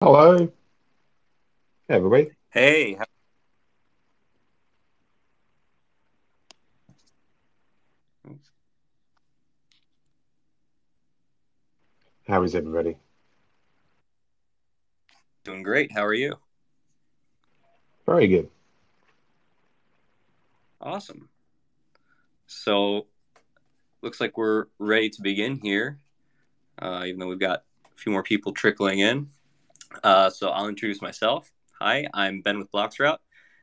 Hello, everybody. Hey, How is everybody? doing great. How are you? Very good. Awesome. So, looks like we're ready to begin here, even though we've got a few more people trickling in. So, I'll introduce myself. Hi, I'm Ben with bloXroute,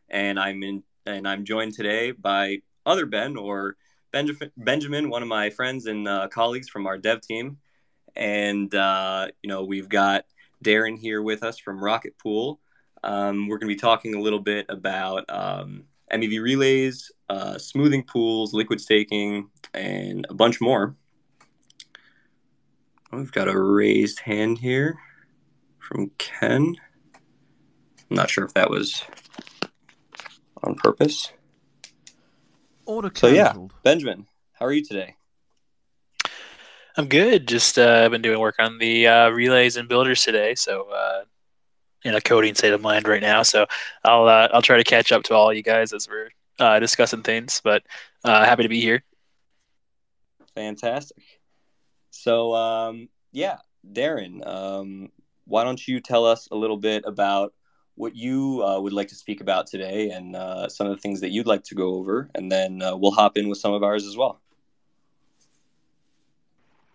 and I'm joined today by other Ben or Benjamin, one of my friends and colleagues from our dev team, and we've got Darren here with us from Rocket Pool. We're going to be talking a little bit about MEV relays, smoothing pools, liquid staking, and a bunch more. We've got a raised hand here from Ken. I'm not sure if that was on purpose. Order So yeah, cancelled. Benjamin, how are you today? I'm good. Just I've been doing work on the relays and builders today, so in a coding state of mind right now. So I'll try to catch up to all you guys as we're discussing things. But happy to be here. Fantastic. So yeah, Darren, why don't you tell us a little bit about what you would like to speak about today and some of the things that you'd like to go over, and then we'll hop in with some of ours as well.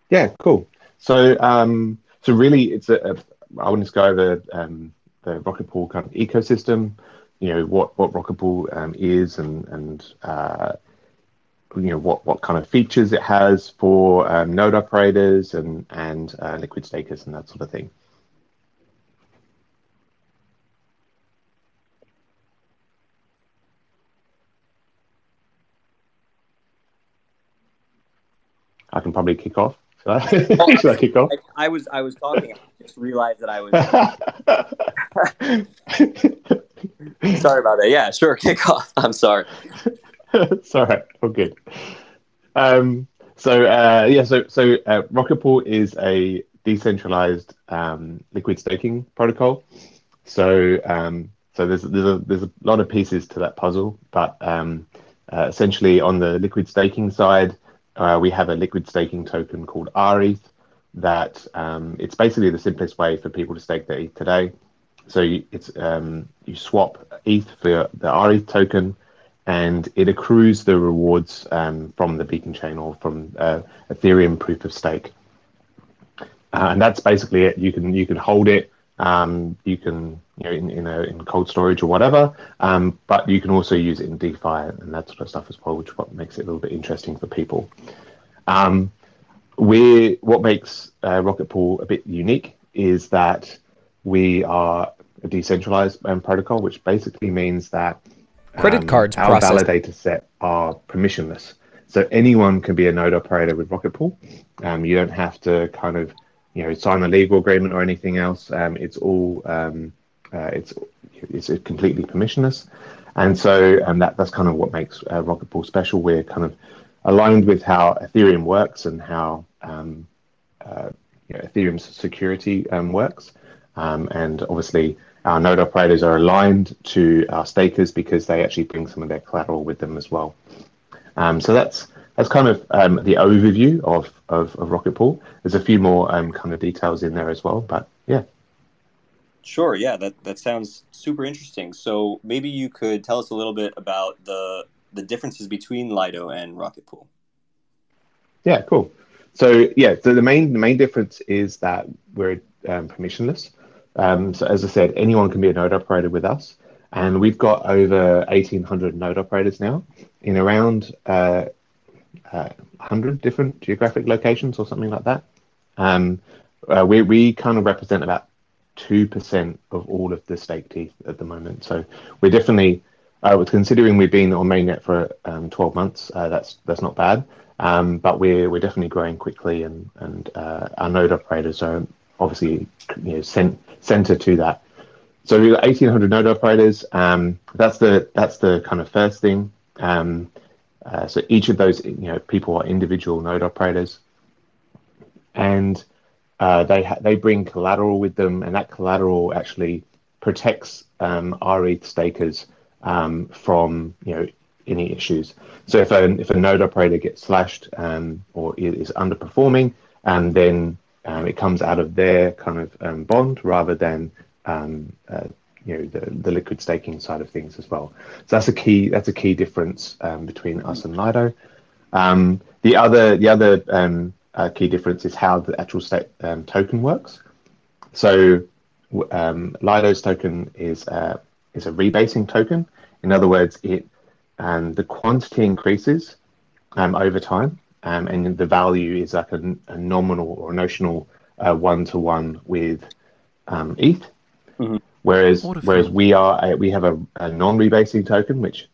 Yeah, cool. So really, I want to go over the Rocket Pool kind of ecosystem. What Rocket Pool is, and what kind of features it has for node operators and liquid stakers and that sort of thing. I can probably kick off. Should I, should I kick off? I was talking. I just realized that I was. Sorry about that. Yeah, sure. Kick off. I'm sorry. It's all right. All good. So Rocket Pool is a decentralized liquid staking protocol. So there's a lot of pieces to that puzzle, but essentially on the liquid staking side, we have a liquid staking token called rETH that it's basically the simplest way for people to stake their ETH today. So you swap ETH for the rETH token, and it accrues the rewards from the beacon chain or from Ethereum proof of stake. And that's basically it. You can hold it. You can in cold storage or whatever. But you can also use it in DeFi and that sort of stuff as well, which what makes it a little bit interesting for people. What makes Rocket Pool a bit unique is that we are a decentralized protocol, which basically means that Credit cards our processed. validator set are permissionless. So anyone can be a node operator with Rocket Pool. You don't have to kind of, sign a legal agreement or anything else. It's completely permissionless, and so that's kind of what makes Rocket Pool special. We're kind of aligned with how Ethereum works and how Ethereum's security works. And obviously, our node operators are aligned to our stakers because they actually bring some of their collateral with them as well. So that's kind of the overview of Rocket Pool. There's a few more kind of details in there as well, but yeah. Sure. Yeah, that sounds super interesting. So maybe you could tell us a little bit about the differences between Lido and Rocket Pool. Yeah, cool. So the main difference is that we're permissionless. So as I said, anyone can be a node operator with us, and we've got over 1,800 node operators now in around 100 different geographic locations or something like that. We kind of represent about 2% of all of the staked ETH at the moment. So we're definitely, considering we've been on mainnet for 12 months, that's not bad. But we're definitely growing quickly, and our node operators are obviously center to that. So we've got 1,800 node operators. That's the kind of first thing. So each of those people are individual node operators, and they bring collateral with them, and that collateral actually protects rETH stakers from any issues. So if a node operator gets slashed or is underperforming, and then it comes out of their kind of bond rather than the liquid staking side of things as well. So that's a key difference between us and Lido. The other key difference is how the actual state token works. So Lido's token is a rebasing token. In other words, the quantity increases over time, and the value is like a nominal or notional one-to-one with ETH. Mm-hmm. Whereas we have a non-rebasing token, which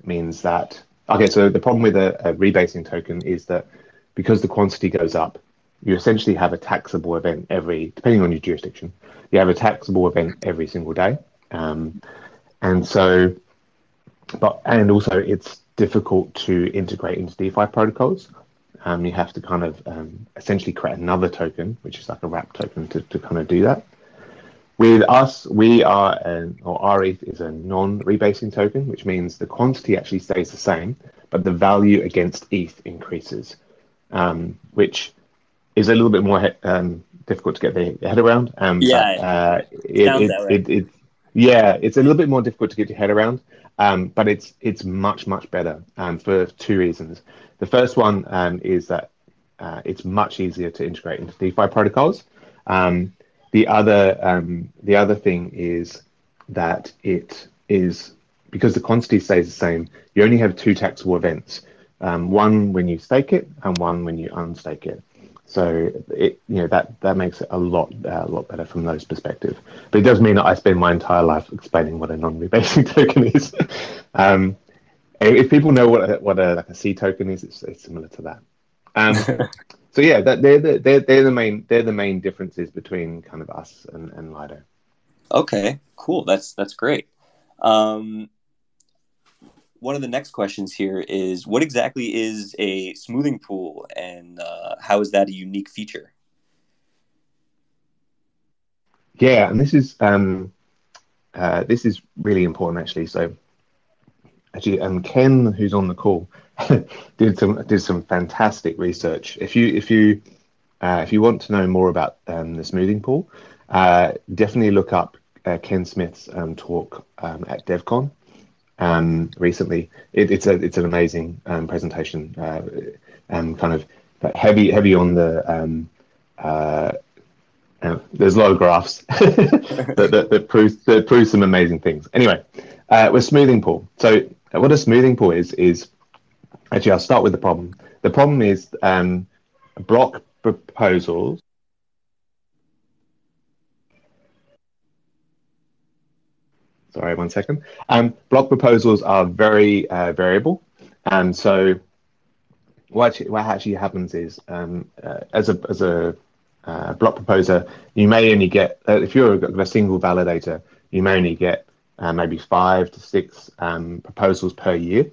means that so the problem with a rebasing token is that because the quantity goes up, you essentially have a taxable event depending on your jurisdiction, you have a taxable event every single day, and also it's difficult to integrate into DeFi protocols. You have to kind of essentially create another token, which is like a wrap token to kind of do that. With us, rETH is a non-rebasing token, which means the quantity actually stays the same, but the value against ETH increases, which is a little bit more difficult to get the head around. It's a little bit more difficult to get your head around, but it's much, much better for two reasons. The first one is that it's much easier to integrate into DeFi protocols. The other thing is that it is, because the quantity stays the same, you only have two taxable events, one when you stake it and one when you unstake it. So that makes it a lot better from those perspective. But it does mean that I spend my entire life explaining what a non-rebasing token is. If people know what a C token is, it's similar to that. So yeah, they're the main differences between kind of us and Lido. Okay, cool. That's great. One of the next questions here is, what exactly is a smoothing pool, and how is that a unique feature? Yeah, and this is really important actually. So actually, Ken, who's on the call, did some fantastic research. If you want to know more about the smoothing pool, definitely look up Ken Smith's talk at DevCon recently. It's an amazing presentation, kind of heavy on the. There's a lot of graphs that prove some amazing things. Anyway, with smoothing pool. So what a smoothing pool is actually, I'll start with the problem. The problem is block proposals. Sorry, 1 second. Block proposals are very variable, and so what actually happens is, as a block proposer, you may only get, if you're a single validator, you may only get maybe 5 to 6 proposals per year,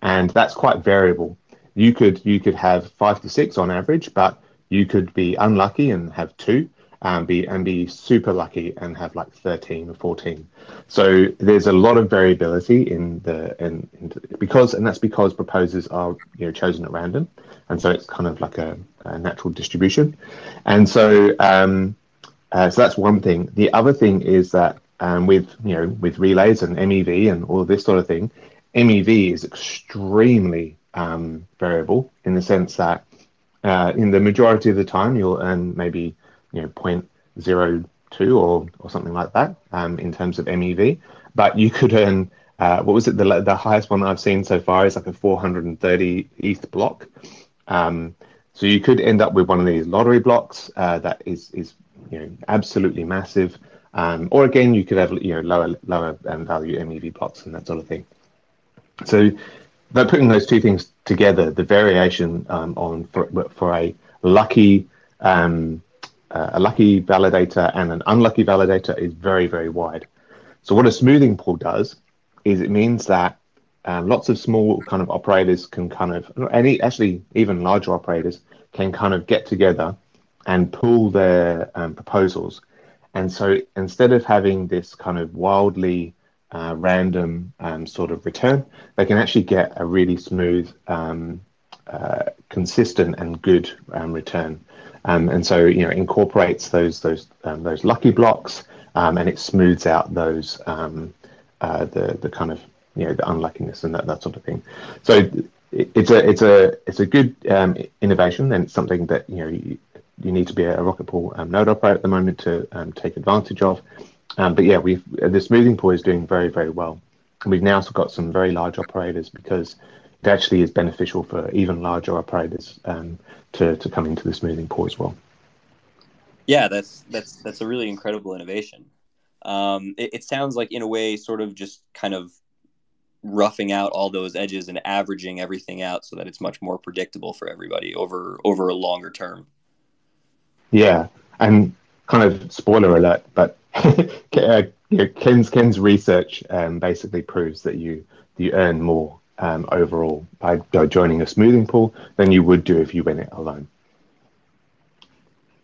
and that's quite variable. You could have 5 to 6 on average, but you could be unlucky and have 2, be super lucky and have like 13 or 14. So there's a lot of variability because that's because proposers are chosen at random, and so it's kind of like a natural distribution. And so so that's one thing. The other thing is that with relays and MEV and all of this sort of thing, MEV is extremely variable in the sense that in the majority of the time you'll earn maybe 0.02 or something like that in terms of MEV, but you could earn what was it, the highest one that I've seen so far is like a 430 ETH block. So you could end up with one of these lottery blocks that is absolutely massive, or again you could have lower value MEV blocks and that sort of thing. So by putting those two things together, the variation for a lucky validator and an unlucky validator is very, very wide. So what a smoothing pool does is it means that lots of small kind of operators can kind of, actually even larger operators can kind of get together and pool their proposals. And so instead of having this kind of wildly random sort of return, they can actually get a really smooth, consistent, and good return. And so it incorporates those lucky blocks, and it smooths out those the kind of the unluckiness and that sort of thing. So it's a good innovation, and it's something that you need to be a rocket pool node operator at the moment to take advantage of. But yeah, the smoothing pool is doing very, very well. And we've now got some very large operators because it actually is beneficial for even larger operators to come into the smoothing pool as well. Yeah, that's a really incredible innovation. It sounds like, in a way, sort of just kind of roughing out all those edges and averaging everything out so that it's much more predictable for everybody over a longer term. Yeah, and kind of spoiler alert, but Ken's research basically proves that you earn more overall by joining a smoothing pool than you would do if you went it alone.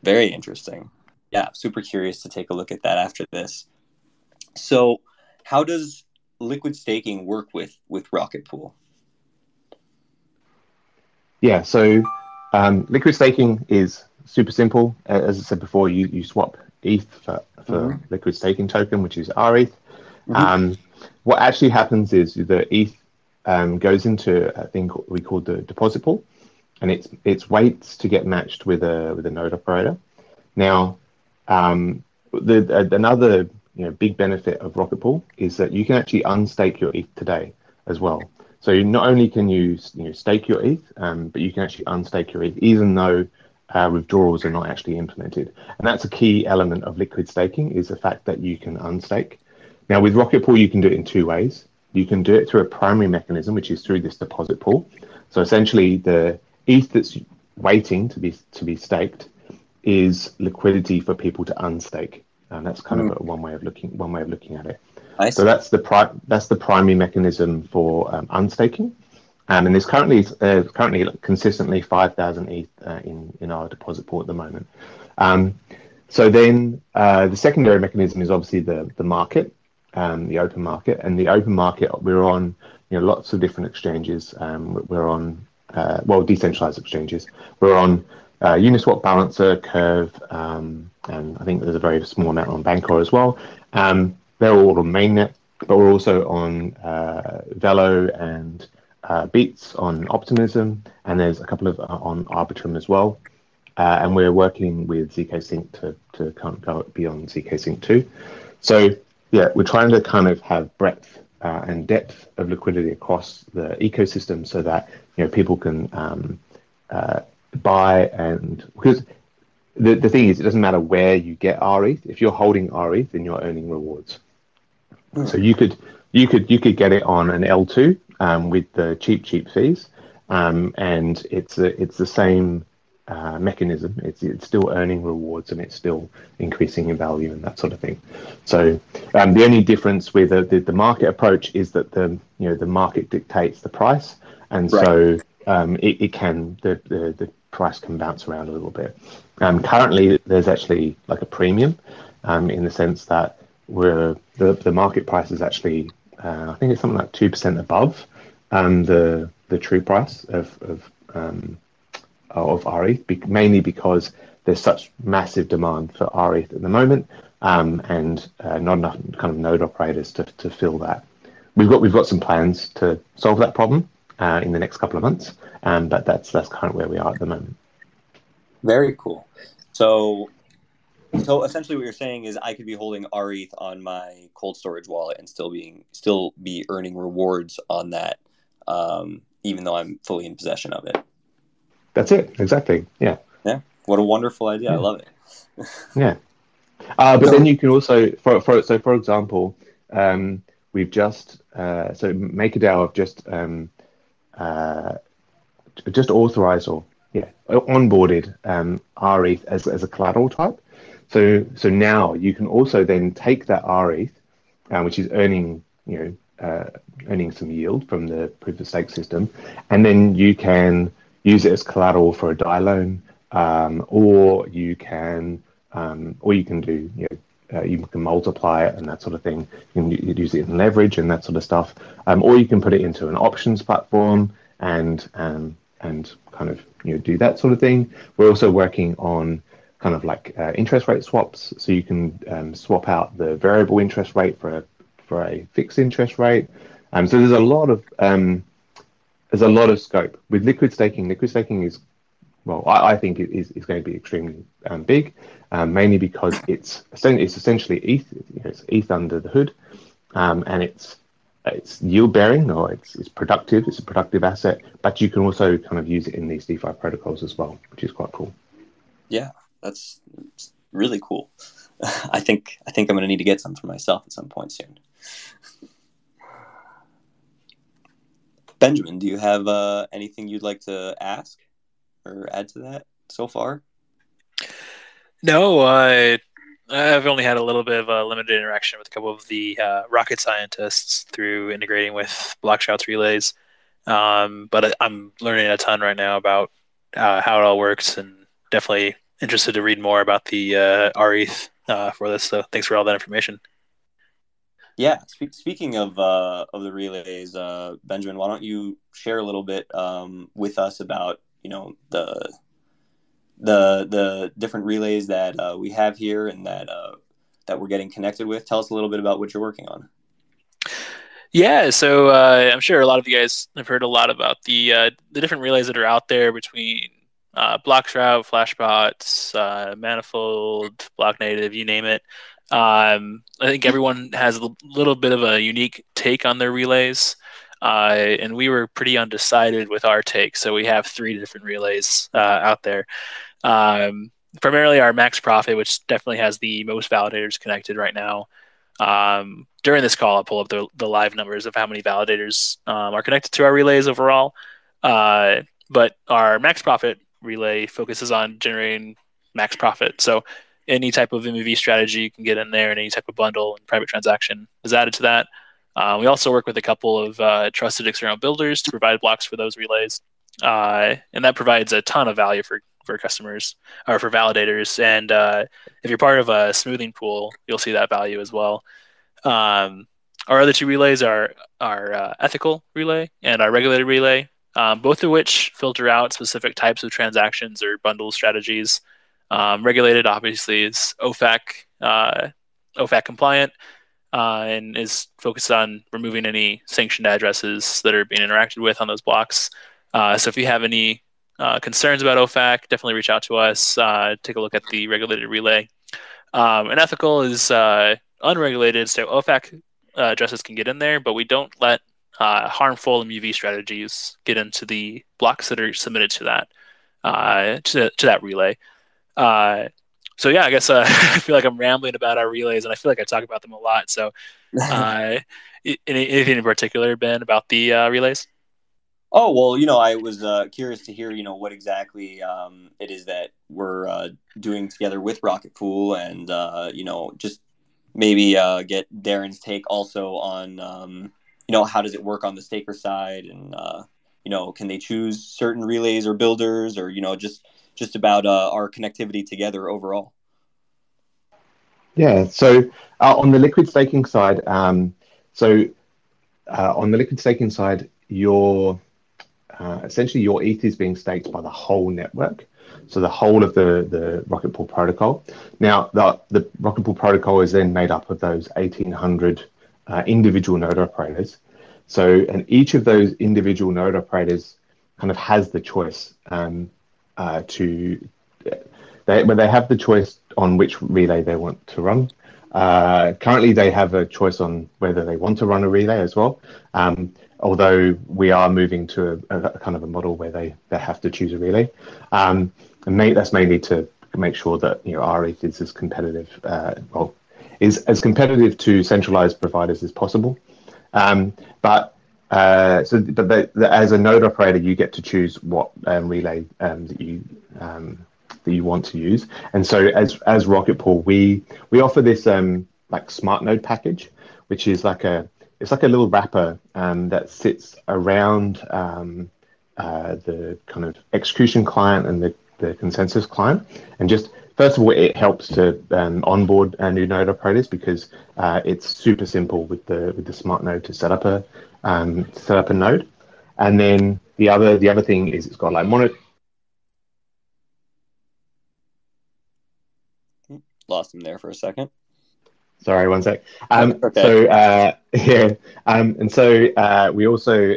Very interesting. Yeah, super curious to take a look at that after this. So, how does liquid staking work with Rocket Pool? Yeah, so liquid staking is super simple. As I said before, you swap ETH for liquid staking token, which is rETH. What actually happens is the ETH goes into a thing we call the deposit pool, and it's waits to get matched with a node operator. Now, another big benefit of Rocket Pool is that you can actually unstake your ETH today as well. So not only can you stake your ETH, but you can actually unstake your ETH, even though withdrawals are not actually implemented. And that's a key element of liquid staking, is the fact that you can unstake. Now with Rocket Pool, you can do it in two ways. You can do it through a primary mechanism, which is through this deposit pool. So essentially, the ETH that's waiting to be staked is liquidity for people to unstake, and that's kind of one way of looking at it. So that's the primary mechanism for unstaking, and there's currently consistently 5,000 ETH in our deposit pool at the moment. So then the secondary mechanism is obviously the market, the open market, and the open market we're on lots of different exchanges. We're on decentralized exchanges. We're on Uniswap, Balancer, Curve, and I think there's a very small amount on Bancor as well. They're all on mainnet, but we're also on Velo and Beats on Optimism, and there's a couple of on Arbitrum as well. And we're working with ZK Sync to kind of go beyond ZK Sync too. So yeah, we're trying to kind of have breadth and depth of liquidity across the ecosystem so that people can buy, and because the thing is, it doesn't matter where you get rETH. If you're holding rETH, then you're earning rewards. So you could get it on an L2 with the cheap fees, and it's the same mechanism. It's still earning rewards, and it's still increasing in value and that sort of thing. So the only difference with the market approach is that the market dictates the price, and so the price can bounce around a little bit. Currently, there's actually like a premium in the sense that the market price is actually I think it's something like 2% above the true price of rETH, mainly because there's such massive demand for rETH at the moment, and not enough kind of node operators to fill that. We've got some plans to solve that problem in the next couple of months, but that's kind of where we are at the moment. Very cool. So essentially what you're saying is I could be holding rETH on my cold storage wallet and still be earning rewards on that, even though I'm fully in possession of it. That's it. Exactly. Yeah. Yeah. What a wonderful idea. Yeah. I love it. Yeah. But then you can also, for example, we've just so MakerDAO have just authorized or onboarded rETH as a collateral type. So now you can also then take that rETH, which is earning some yield from the proof of stake system, and then you can use it as collateral for a DAI loan, or you can do, you can multiply it and that sort of thing. You can use it in leverage and that sort of stuff, or you can put it into an options platform and kind of do that sort of thing. We're also working on kind of like interest rate swaps, so you can swap out the variable interest rate for a fixed interest rate. So there's a lot of scope with liquid staking. Liquid staking is, well, I think it is going to be extremely big, mainly because it's essentially ETH. It's ETH under the hood, and it's yield bearing, or it's productive. It's a productive asset, but you can also kind of use it in these DeFi protocols as well, which is quite cool. Yeah, that's really cool. I think I'm going to need to get some for myself at some point soon. Benjamin, do you have anything you'd like to ask or add to that so far? No, I've only had a little bit of a limited interaction with a couple of the rocket scientists through integrating with bloXroute's relays, but I'm learning a ton right now about how it all works, and definitely interested to read more about the rETH for this. So thanks for all that information. Yeah. Speaking of the relays, Benjamin, why don't you share a little bit with us about the different relays that we have here and that we're getting connected with. Tell us a little bit about what you're working on. Yeah, so I'm sure a lot of you guys have heard a lot about the different relays that are out there between bloXroute, Flashbots, Manifold, Block Native, you name it. I think everyone has a little bit of a unique take on their relays, and we were pretty undecided with our take. So we have 3 different relays out there. Primarily our max profit, which definitely has the most validators connected right now. During this call, I'll pull up the live numbers of how many validators are connected to our relays overall. But our max profit relay focuses on generating max profit. So any type of MEV strategy you can get in there, and any type of bundle and private transaction is added to that. We also work with a couple of trusted external builders to provide blocks for those relays. And that provides a ton of value for customers or for validators. And if you're part of a smoothing pool, you'll see that value as well. Our other 2 relays are our ethical relay and our regulated relay, both of which filter out specific types of transactions or bundle strategies. Regulated, obviously, is OFAC compliant, and is focused on removing any sanctioned addresses that are being interacted with on those blocks. So if you have any concerns about OFAC, definitely reach out to us. Take a look at the regulated relay. And ethical is unregulated, so OFAC addresses can get in there, but we don't let harmful MEV strategies get into the blocks that are submitted to that relay. So yeah, I guess I feel like I'm rambling about our relays, and I feel like I talk about them a lot. So anything in particular, Ben, about the relays? Oh, well, I was curious to hear, what exactly it is that we're doing together with Rocket Pool, and, just maybe get Darren's take also on, how does it work on the staker side, and, can they choose certain relays or builders, or, just about our connectivity together overall. Yeah, so on the liquid staking side, essentially your ETH is being staked by the whole network, so the whole of the Rocket Pool protocol. Now, the Rocket Pool protocol is then made up of those 1,800 individual node operators. So, and each of those individual node operators kind of has the choice they have the choice on which relay they want to run. Currently, they have a choice on whether they want to run a relay as well. Although we are moving to a kind of a model where they have to choose a relay. And that's mainly to make sure that rETH is as competitive, is as competitive to centralized providers as possible. But as a node operator, you get to choose what relay that you want to use. And so as Rocket Pool, we offer this like smart node package, which is like a little wrapper that sits around the kind of execution client and the consensus client. And just first of all, it helps to onboard new node operators because it's super simple with the smart node to set up a node. And then the other thing is it's got like Lost him there for a second. Sorry, one sec. Okay. So yeah, and so we also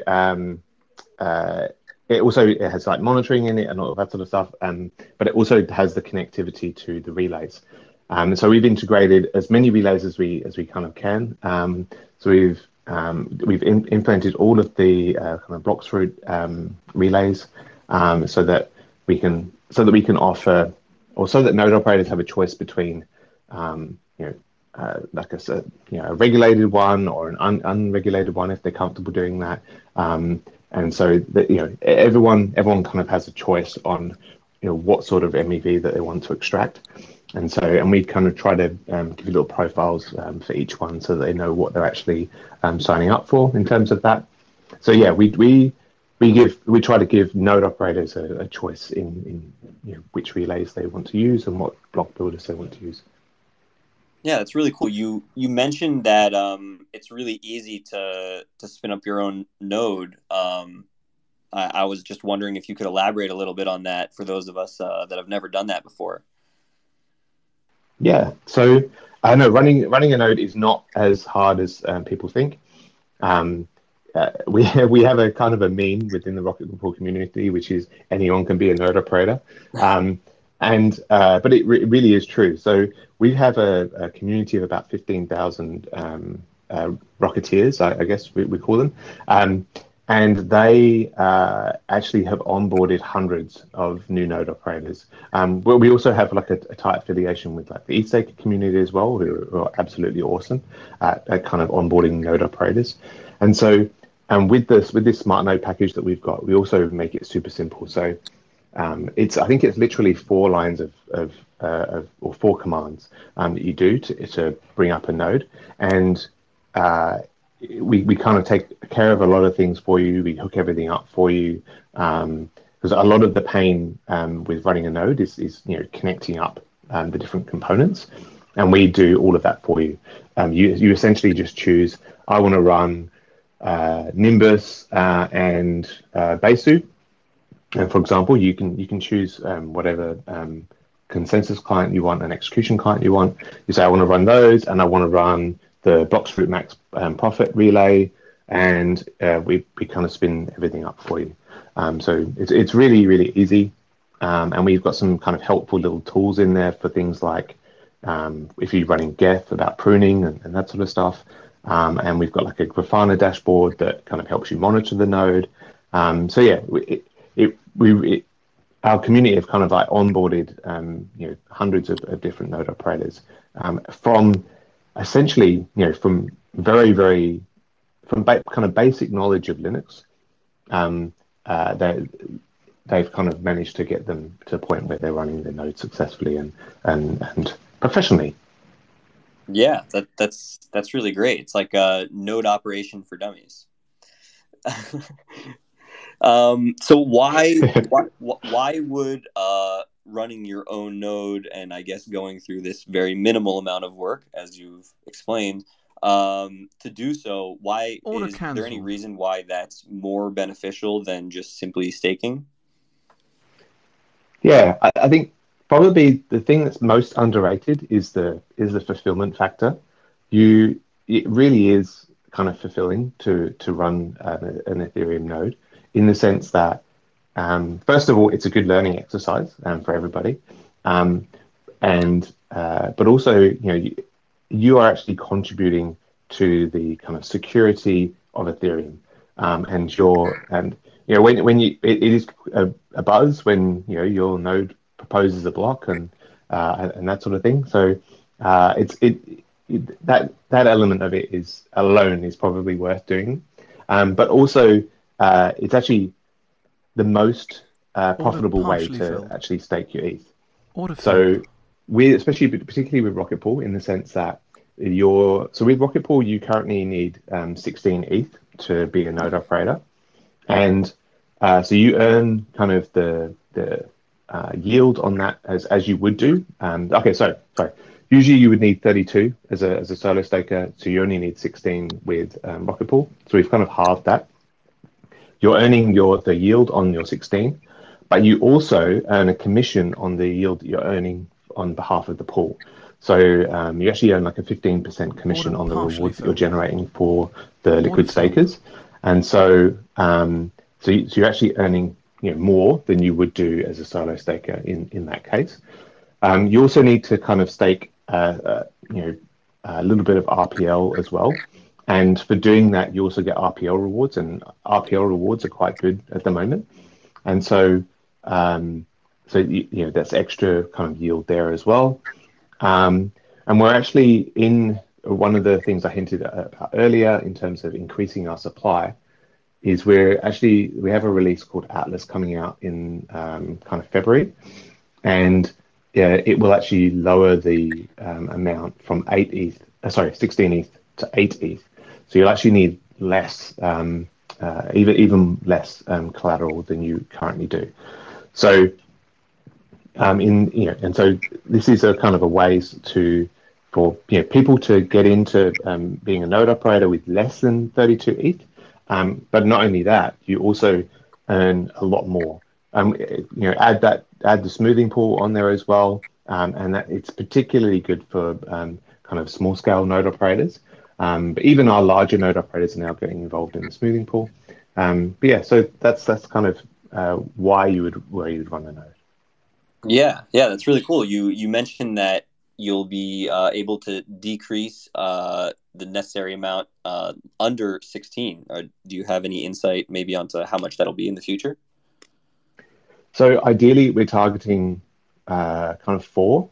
it has like monitoring in it and all that sort of stuff. But it also has the connectivity to the relays. So we've integrated as many relays as we kind of can. So we've implemented all of the kind of bloXroute relays so that we can offer, or so that node operators have a choice between like a regulated one or an unregulated one if they're comfortable doing that. And so that everyone kind of has a choice on what sort of MEV that they want to extract. And we kind of try to give you little profiles for each one so that they know what they're actually signing up for in terms of that. So yeah, we try to give node operators a choice in which relays they want to use and what block builders they want to use. Yeah, that's really cool. You mentioned that it's really easy to spin up your own node. I was just wondering if you could elaborate a little bit on that for those of us that have never done that before. Yeah, so I know running a node is not as hard as people think. We have a kind of a meme within the Rocket Pool community, which is anyone can be a node operator. But it really is true. So we have a community of about 15,000 Rocketeers, I guess we call them. And they actually have onboarded hundreds of new node operators. But we also have like a tight affiliation with like the ETH community as well, who are absolutely awesome at kind of onboarding node operators. And so with this smart node package that we've got, we also make it super simple. So I think it's literally 4 lines or 4 commands that you do to bring up a node, and we kind of take care of a lot of things for you. We hook everything up for you because a lot of the pain with running a node is connecting up the different components, and we do all of that for you. You essentially just choose, I want to run Nimbus and Besu. And for example, you can choose whatever consensus client you want and execution client you want. You say, I want to run those, and I want to run the bloXroute max profit relay, and we kind of spin everything up for you. So it's really, really easy. And we've got some kind of helpful little tools in there for things like if you're running geth about pruning and that sort of stuff. And we've got like a Grafana dashboard that kind of helps you monitor the node. So yeah, our community have kind of like onboarded hundreds of different node operators from essentially from very kind of basic knowledge of Linux. They've kind of managed to get them to a point where they're running their node successfully and professionally. Yeah, that's really great. It's like a node operation for dummies. So why would running your own node, and I guess going through this very minimal amount of work, as you've explained, to do so, is there any reason why that's more beneficial than just simply staking? Yeah, I think probably the thing that's most underrated is the fulfillment factor. It really is kind of fulfilling to run an Ethereum node, in the sense that first of all, it's a good learning exercise for everybody, but also you are actually contributing to the kind of security of Ethereum, it is a buzz when your node proposes a block and that sort of thing. So that element of it is probably worth doing, but also it's actually the most profitable way to actually stake your ETH. So particularly with Rocket Pool, in the sense that with Rocket Pool you currently need 16 ETH to be a node operator, and so you earn kind of the yield on that as you would do. Okay, sorry. Usually you would need 32 as a solo staker, so you only need 16 with Rocket Pool. So we've kind of halved that. You're earning the yield on your 16, but you also earn a commission on the yield that you're earning on behalf of the pool. So you actually earn like a 15% commission on the rewards that you're generating for the liquid stakers, and so you're actually earning more than you would do as a solo staker in that case. You also need to kind of stake a little bit of RPL as well. And for doing that, you also get RPL rewards, and RPL rewards are quite good at the moment. And so, that's extra kind of yield there as well. And we're actually in one of the things I hinted at earlier in terms of increasing our supply is we have a release called Atlas coming out in kind of February, and it will actually lower the amount from 16 ETH to 8 ETH. So you'll actually need less, even less collateral than you currently do. So, and so this is a kind of a ways for people to get into being a node operator with less than 32 ETH. But not only that, you also earn a lot more. Add the smoothing pool on there as well, and that it's particularly good for kind of small scale node operators. But even our larger node operators are now getting involved in the smoothing pool. But yeah, so that's kind of why you would run a node. Yeah, that's really cool. You mentioned that you'll be able to decrease the necessary amount under 16. Do you have any insight maybe onto how much that'll be in the future? So ideally, we're targeting kind of 4.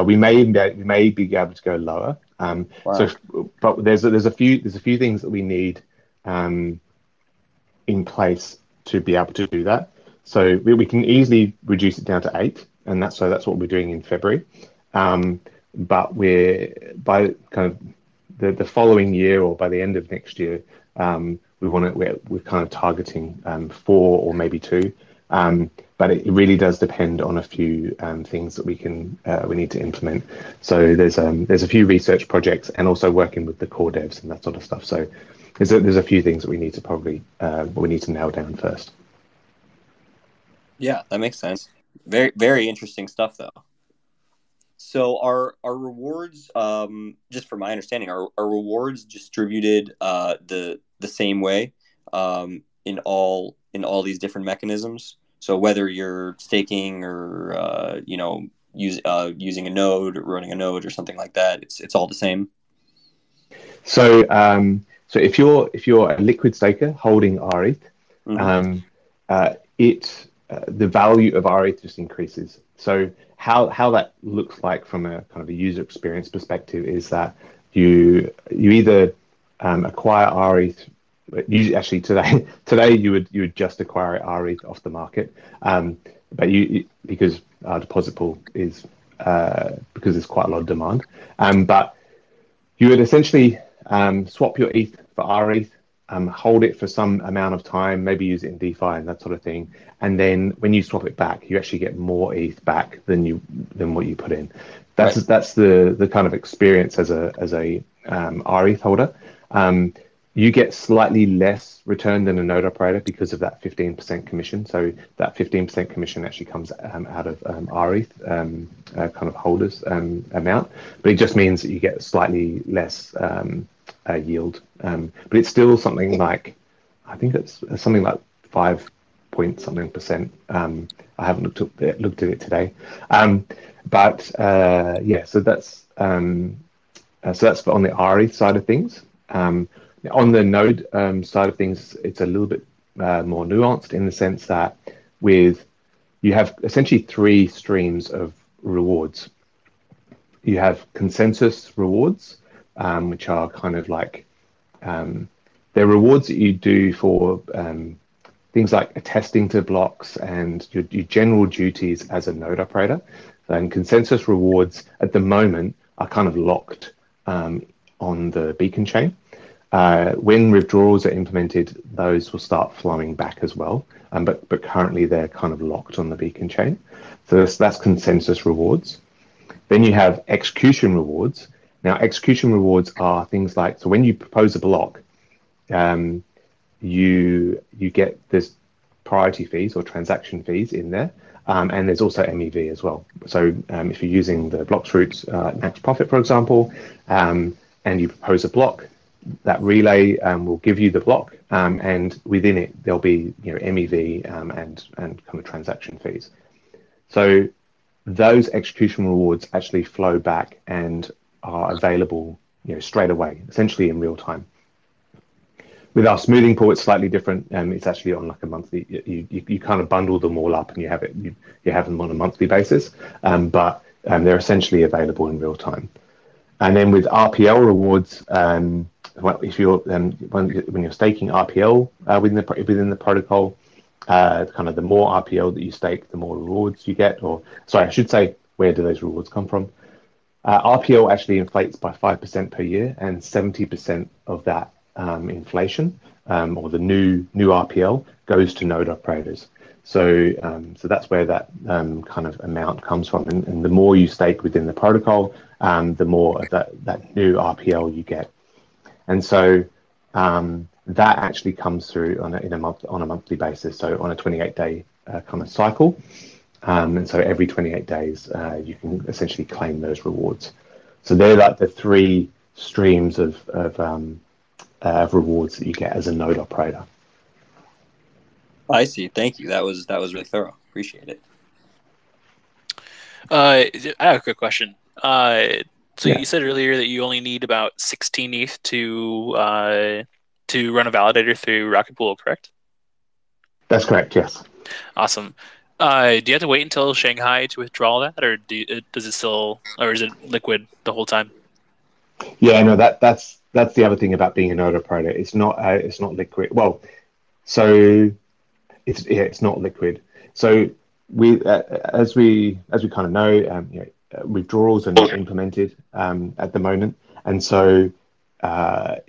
We may be able to go lower. Wow. But there's a few things that we need in place to be able to do that. So we can easily reduce it down to 8, and that's what we're doing in February. But by kind of the following year or by the end of next year, we're kind of targeting 4 or maybe 2. But it really does depend on a few things that we need to implement. So there's a few research projects and also working with the core devs and that sort of stuff. So there's a few things that we need to nail down first. Yeah, that makes sense. Very, very interesting stuff, though. So are rewards, just from my understanding, are rewards distributed the same way in all these different mechanisms? So whether you're staking or using a node, or running a node, or something like that, it's all the same. So if you're a liquid staker holding rETH, the value of rETH just increases. So how that looks like from a kind of a user experience perspective is that you either acquire rETH. Actually, today you would just acquire rETH off the market, but because our deposit pool is because there's quite a lot of demand, but you would essentially swap your ETH for rETH, hold it for some amount of time, maybe use it in DeFi and that sort of thing, and then when you swap it back, you actually get more ETH back than what you put in. That's the kind of experience as a rETH holder. You get slightly less return than a node operator because of that 15% commission. So that 15% commission actually comes out of rETH kind of holders amount, but it just means that you get slightly less yield. But it's still something like, I think it's something like 5 point something percent. I haven't looked at it today, but yeah. So that's on the rETH side of things. On the node side of things, it's a little bit more nuanced in the sense that you have essentially 3 streams of rewards. You have consensus rewards, which are kind of like they're rewards that you do for things like attesting to blocks and your general duties as a node operator. And consensus rewards at the moment are kind of locked on the beacon chain. When withdrawals are implemented, those will start flowing back as well. But currently they're kind of locked on the beacon chain. So that's consensus rewards. Then you have execution rewards. Now, execution rewards are things like, so when you propose a block, you get this priority fees or transaction fees in there, and there's also MEV as well. So if you're using the bloXroute max profit, for example, and you propose a block, that relay will give you the block, and within it there'll be MEV and kind of transaction fees. So those execution rewards actually flow back and are available straight away, essentially in real time. With our smoothing pool, it's slightly different. It's actually on like a monthly. You kind of bundle them all up, and you have them on a monthly basis. But they're essentially available in real time. And then with RPL rewards, if you're when you're staking RPL within the protocol, kind of the more RPL that you stake, the more rewards you get. Or sorry, I should say, where do those rewards come from? RPL actually inflates by 5% per year, and 70% of that inflation or the new RPL goes to node operators. So that's where that kind of amount comes from, and the more you stake within the protocol, the more of that new RPL you get. And so that actually comes through on a monthly basis, so on a 28-day kind of cycle. And so every 28 days, you can essentially claim those rewards. So they're like the three streams of rewards that you get as a node operator. I see. Thank you. That was really thorough. Appreciate it. I have a quick question. So Yeah. you said earlier that you only need about 16 ETH to run a validator through Rocket Pool, correct? That's correct, yes. Awesome. Do you have to wait until Shanghai to withdraw that, or does it still, or is it liquid the whole time? Yeah, no, that's the other thing about being a node operator. It's not liquid. Well, so it's not liquid. So we as we kind of know, withdrawals are not implemented at the moment, and so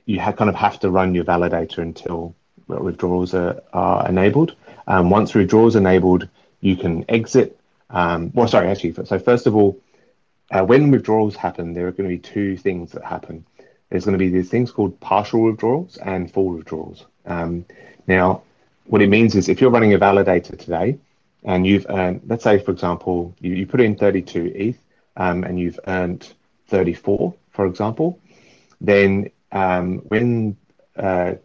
you kind of have to run your validator until withdrawals are enabled. Once withdrawals enabled, you can exit. Well, sorry, actually. So first of all, when withdrawals happen, there are going to be two things that happen. There's going to be these things called partial withdrawals and full withdrawals. Now, what it means is if you're running a validator today and you've earned, let's say, for example, you put in 32 ETH and you've earned 34, for example, then when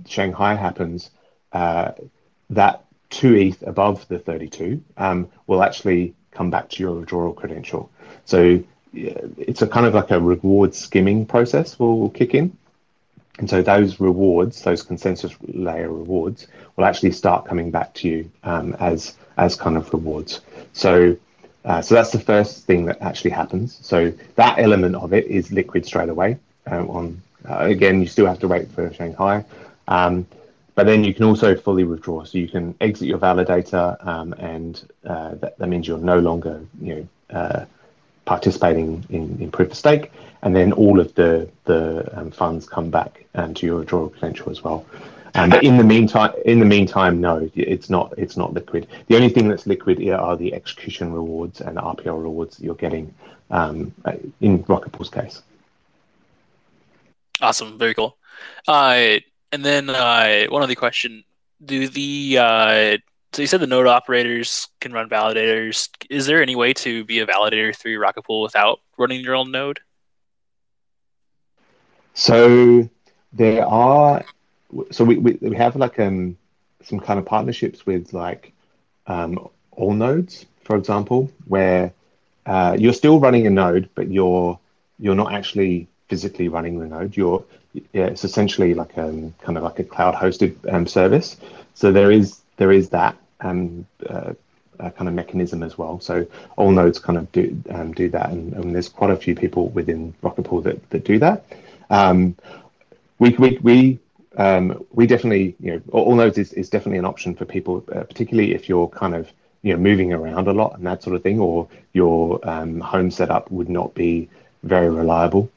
Shanghai happens, that 2 ETH above the 32 will actually come back to your withdrawal credential. So it's a kind of like a reward skimming process will kick in. And so those rewards, those consensus layer rewards, will actually start coming back to you as kind of rewards. So that's the first thing that actually happens. So that element of it is liquid straight away. Again, you still have to wait for Shanghai, but then you can also fully withdraw. So you can exit your validator, and that means you're no longer participating in proof of stake, and then all of the funds come back to your withdrawal potential as well. But in the meantime, no, it's not liquid. The only thing that's liquid here are the execution rewards and the RPL rewards that you're getting in Rocket Pool's case. Awesome, very cool. And then one other question: so you said the node operators can run validators. Is there any way to be a validator through Rocket Pool without running your own node? So there are. So we have like some kind of partnerships with like all nodes, for example, where you're still running a node, but you're not actually physically running the node. It's essentially like kind of like a cloud hosted service. So there is that kind of mechanism as well. So all nodes kind of do that, and there's quite a few people within Rocket Pool that do that. We definitely, all nodes is definitely an option for people, particularly if you're kind of moving around a lot and that sort of thing, or your home setup would not be very reliable.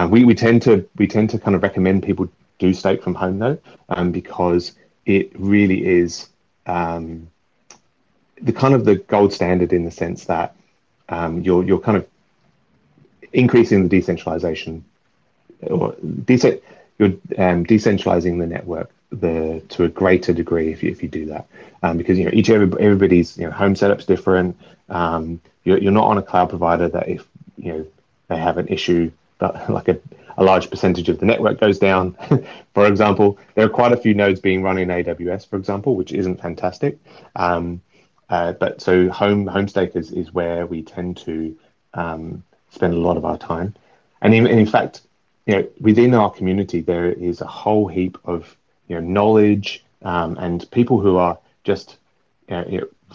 We tend to kind of recommend people do stake from home though, because it really is the kind of the gold standard in the sense that you're kind of increasing the decentralization, or you're decentralizing the network to a greater degree if you do that, because everybody's home setup's different. You're not on a cloud provider that if they have an issue that like a large percentage of the network goes down. For example, there are quite a few nodes being run in AWS, for example, which isn't fantastic. But so Homestake is where we tend to spend a lot of our time, and in fact, within our community there is a whole heap of knowledge, and people who are just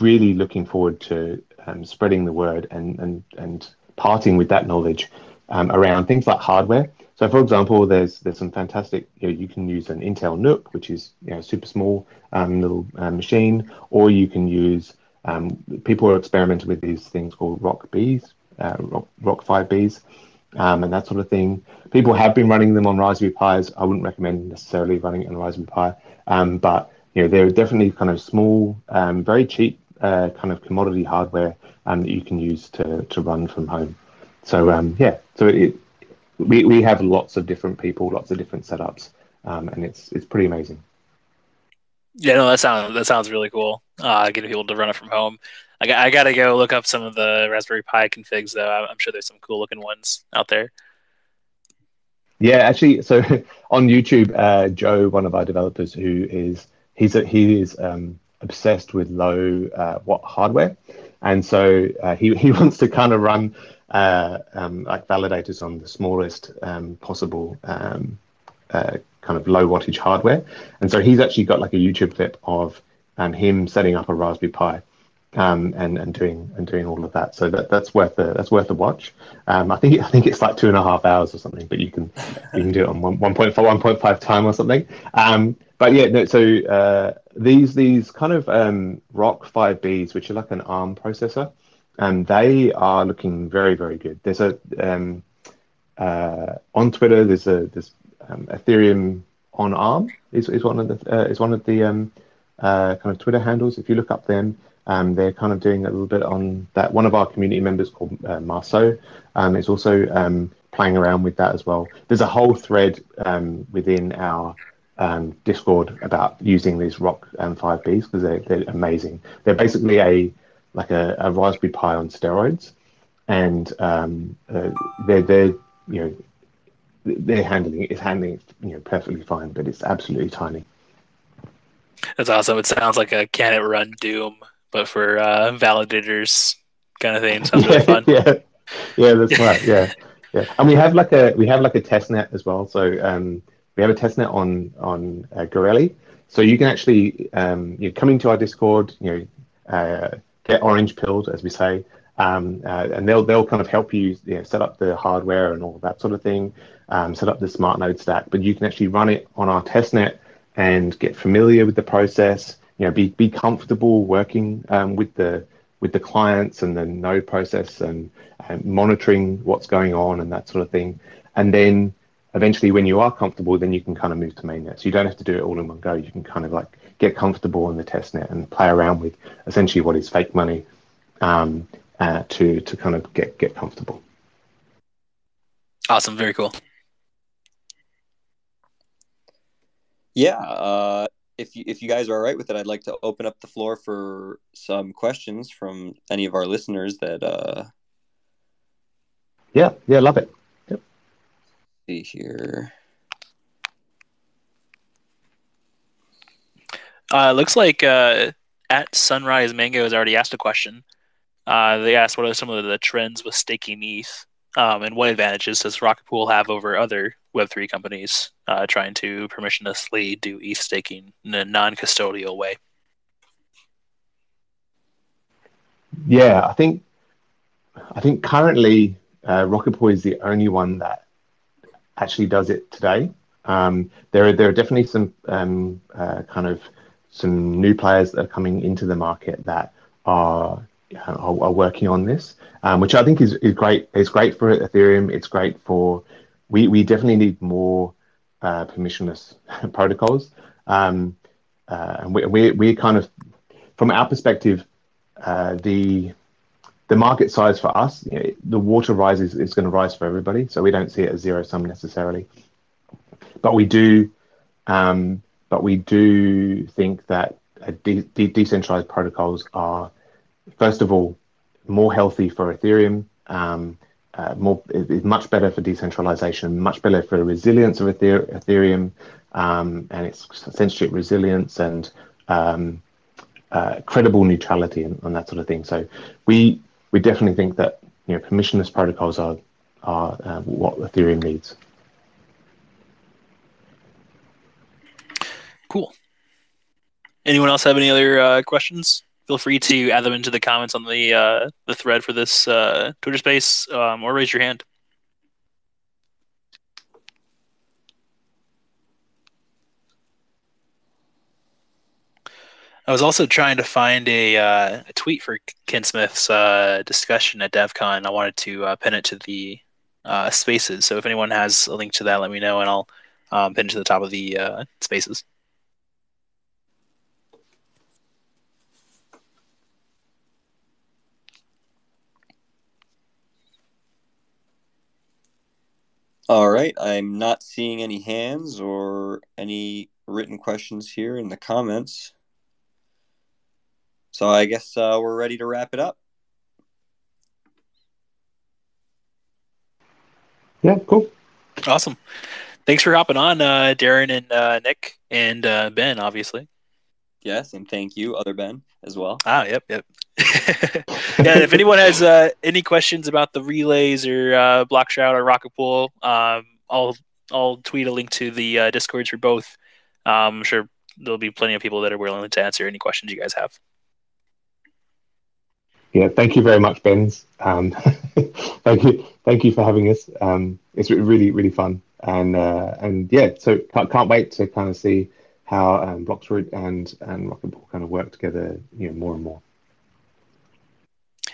really looking forward to spreading the word and parting with that knowledge around things like hardware. So, for example, there's some fantastic. You can use an Intel NUC, which is super small little machine, or you can use. People are experimenting with these things called Rock Bs, Rock 5Bs, and that sort of thing. People have been running them on Raspberry Pis. I wouldn't recommend necessarily running it on Raspberry Pi, but they're definitely kind of small, very cheap kind of commodity hardware that you can use to run from home. So we have lots of different people, lots of different setups, and it's pretty amazing. Yeah, no, that sounds really cool. Getting people to run it from home. I gotta go look up some of the Raspberry Pi configs though. I'm sure there's some cool looking ones out there. Yeah, actually, so on YouTube, Joe, one of our developers, he is obsessed with low watt hardware, and so he wants to kind of run like validators on the smallest possible kind of low wattage hardware, and so he's actually got like a YouTube clip of him setting up a Raspberry Pi and doing all of that. So that's worth a watch. I think it's like 2.5 hours or something, but you can do it on 1.5 time or something. But yeah, no, so these kind of Rock 5Bs, which are like an ARM processor, and they are looking very, very good. There's on Twitter, there's Ethereum on ARM is one of the kind of Twitter handles. If you look up them, they're kind of doing a little bit on that. One of our community members called Marceau is also playing around with that as well. There's a whole thread within our Discord about using these Rock 5Bs because they're amazing. They're basically a Raspberry Pi on steroids, and they're handling it perfectly fine, but it's absolutely tiny. That's awesome. It sounds like a Can It Run Doom, but for validators kind of thing. Sounds really fun. Yeah, that's right. Yeah. And we have like a test net as well. So we have a test net on Gorelli. So you can actually come into our Discord, get orange pilled, as we say, and they'll kind of help you set up the hardware and all that sort of thing, set up the smart node stack. But you can actually run it on our test net and get familiar with the process. Be comfortable working with the clients and the node process and monitoring what's going on and that sort of thing. And then eventually, when you are comfortable, then you can kind of move to mainnet. So you don't have to do it all in one go. You can kind of like get comfortable in the test net and play around with essentially what is fake money to kind of get comfortable. Awesome. Very cool. Yeah. If you guys are all right with it, I'd like to open up the floor for some questions from any of our listeners that. Yeah, love it. Yep. See here. Looks like at Sunrise Mango has already asked a question. They asked what are some of the trends with staking ETH, and what advantages does Rocket Pool have over other Web3 companies trying to permissionlessly do ETH staking in a non-custodial way? Yeah, I think currently Rocket Pool is the only one that actually does it today. There are definitely some kind of some new players that are coming into the market that are working on this, which I think is great. It's great for Ethereum. It's great for we definitely need more permissionless protocols, and we kind of, from our perspective, the the market size for us, the water rise is going to rise for everybody. So we don't see it as zero sum necessarily. But we do think that decentralized protocols are, first of all, more healthy for Ethereum. Is much better for decentralization, much better for the resilience of Ethereum, and its censorship resilience and credible neutrality and that sort of thing. So we definitely think that permissionless protocols are what Ethereum needs. Cool. Anyone else have any other questions? Feel free to add them into the comments on the thread for this Twitter space, or raise your hand. I was also trying to find a tweet for Ken Smith's discussion at DevCon. I wanted to pin it to the spaces. So if anyone has a link to that, let me know, and I'll pin it to the top of the spaces. All right, I'm not seeing any hands or any written questions here in the comments. So I guess we're ready to wrap it up. Yeah, cool. Awesome. Thanks for hopping on, Darren and Nick and Ben, obviously. Yes, and thank you, other Ben, as well. Yep. Yeah, if anyone has any questions about the relays or bloXroute or Rocket Pool, I'll tweet a link to the Discords for both. I'm sure there'll be plenty of people that are willing to answer any questions you guys have. Yeah, thank you very much, Ben. Thank you for having us. It's really, really fun, and yeah, so can't wait to kind of see how bloXroute and Rocket Pool kind of work together, more and more.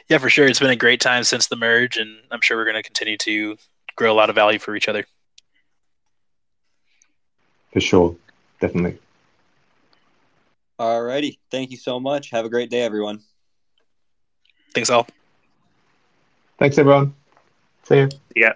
Yeah, for sure. It's been a great time since the merge, and I'm sure we're going to continue to grow a lot of value for each other. For sure, definitely. All righty. Thank you so much. Have a great day, everyone. Thanks all. Thanks, everyone. See you. Yeah.